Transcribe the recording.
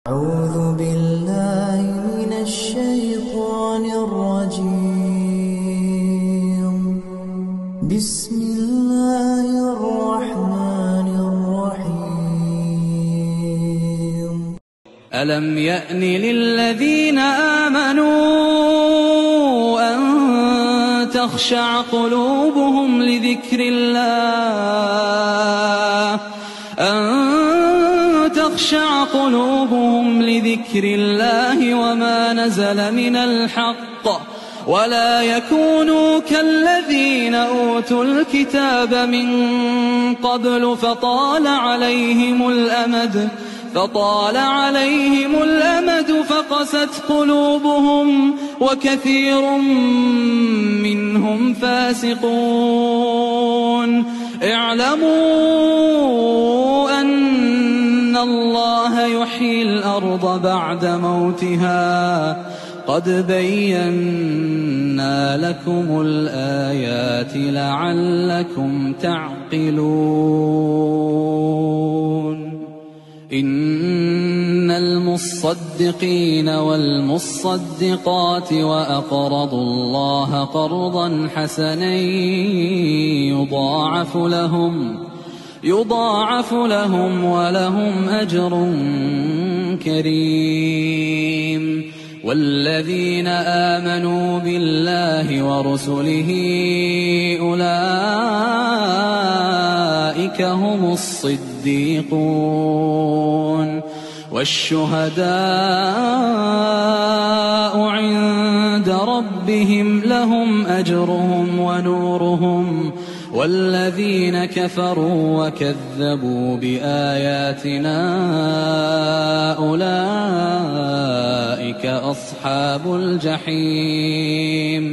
أعوذ بالله من الشيطان الرجيم. بسم الله الرحمن الرحيم. ألم يأن للذين آمنوا أن تخشع قلوبهم لذكر الله وما نزل من الحق ولا يكونوا كالذين أوتوا الكتاب من قبل فطال عليهم الأمد فقست قلوبهم وكثير منهم فاسقون. اعلموا أن الله يحيي الأرض بعد موتها قد بينا لكم الآيات لعلكم تعقلون. إن المصدقين والمصدقات وأقرضوا الله قرضا حسنا يضاعف لهم ولهم أجر كريم. والذين آمنوا بالله ورسله أولئك هم الصديقون والشهداء عند ربهم لهم أجرهم ونورهم. والذين كفروا وكذبوا بآياتنا أولئك أصحاب الجحيم.